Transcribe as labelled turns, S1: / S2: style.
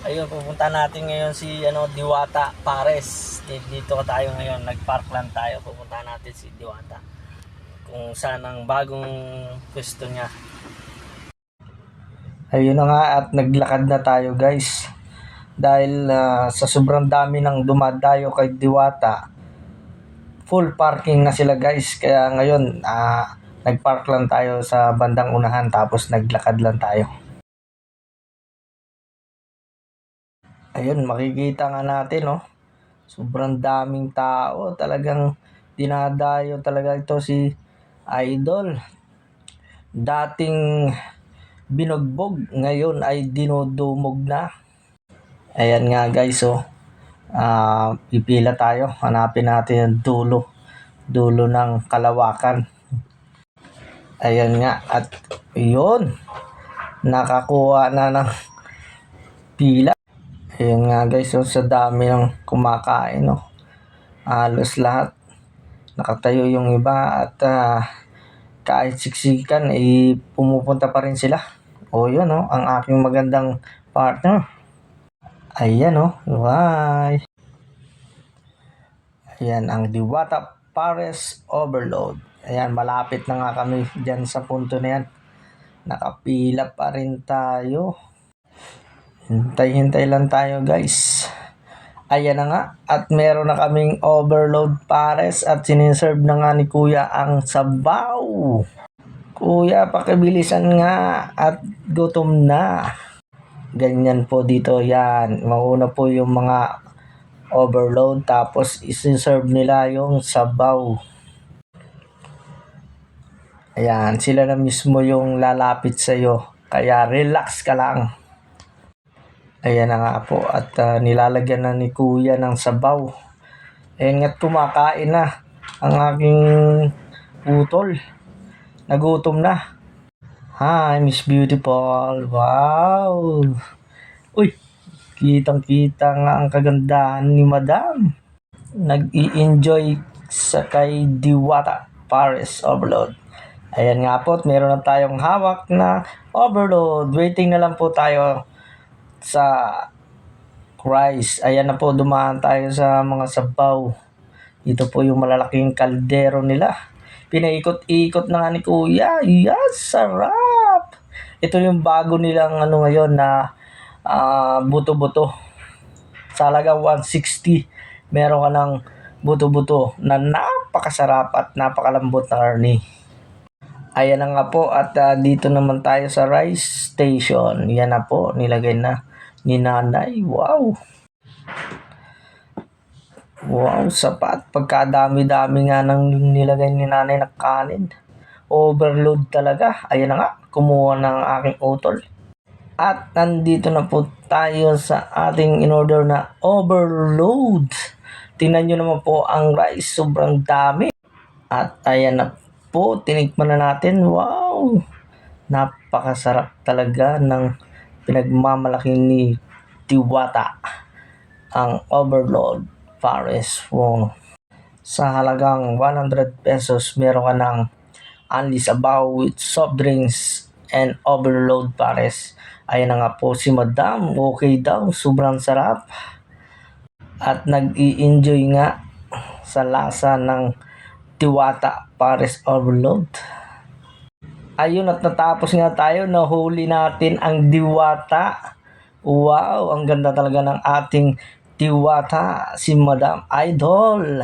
S1: Ayun, pupunta natin ngayon si Diwata Pares. Dito tayo ngayon, nag-park lang tayo. Pupunta natin si Diwata. Kung saan ang bagong pwesto niya. Ayun na nga at naglakad na tayo guys. Dahil sa sobrang dami ng dumadayo kay Diwata, full parking na sila guys. Kaya ngayon, nag-park lang tayo sa bandang unahan tapos naglakad lang tayo. Ayun, makikita nga natin, no? Sobrang daming tao. Talagang dinadayo talaga ito si Idol. Dating binugbog, ngayon ay dinudumog na. Ayan nga guys, oh. Pipila tayo. Hanapin natin yung dulo ng kalawakan. Ayan nga. At yun, nakakuha na ng pila. Ayan nga guys, oh, sa dami ng kumakain, oh. Halos lahat nakatayo yung iba at kahit siksikan pumupunta pa rin sila. O yun, oh, ang aking magandang partner. Ayan, oh, why? Ayan ang Diwata Pares Overload. Ayan, malapit na nga kami dyan sa punto na yan. Nakapila pa rin tayo. Hintay-hintay lang tayo guys. Ayan na nga, at meron na kaming overload pares at siniserve na nga ni Kuya ang sabaw. Kuya, pakibilisan nga at gutom na. Ganyan po dito yan. Mauna po yung mga overload tapos isi-serve nila yung sabaw. Ayan, sila na mismo yung lalapit sa'yo. Kaya relax ka lang. Ayan na nga po at nilalagyan na ni Kuya ng sabaw. Ayan nga't kumakain na ang aking utol. Nagutom na. Hi, Miss Beautiful. Wow. Uy, kitang-kita nga ang kagandahan ni Madam. Nag-i-enjoy sa kay Diwata Pares Overload. Ayan nga po, meron na tayong hawak na overload. Waiting na lang po tayo sa rice. Ayan na po, dumaan tayo sa mga sabaw. Ito po yung malalaking kaldero nila. Pinaikot-ikot na nga ni Kuya. Yes, sarap! Ito yung bago nilang ngayon na buto-buto. Sa halagang 160, meron ka ng buto-buto na napakasarap at napakalambot na karne. Ayan na nga po at dito naman tayo sa rice station. Yan na po, nilagay na ni Nanay. Wow! Wow, sapat. Pagkadami-dami nga nang nilagay ni Nanay na kanin. Overload talaga. Ayan na nga, kumuha ng aking utol. At nandito na po tayo sa ating in-order na overload. Tingnan nyo naman po ang rice, sobrang dami. At ayan na po, tinikman na natin. Wow! Napakasarap talaga ng pinagmamalaki ni Diwata. Ang overload Pares. Wow. Sa halagang 100 pesos, meron ka ng only sabaw with soft drinks and overload pares. Ayan na nga po si Madam. Okay daw. Sobrang sarap. At nag-i-enjoy nga sa lasa ng Diwata Pares Overload. Ayun at natapos nga tayo. Nahuli natin ang Diwata. Wow, ang ganda talaga ng ating Diwata, si Madam Idol.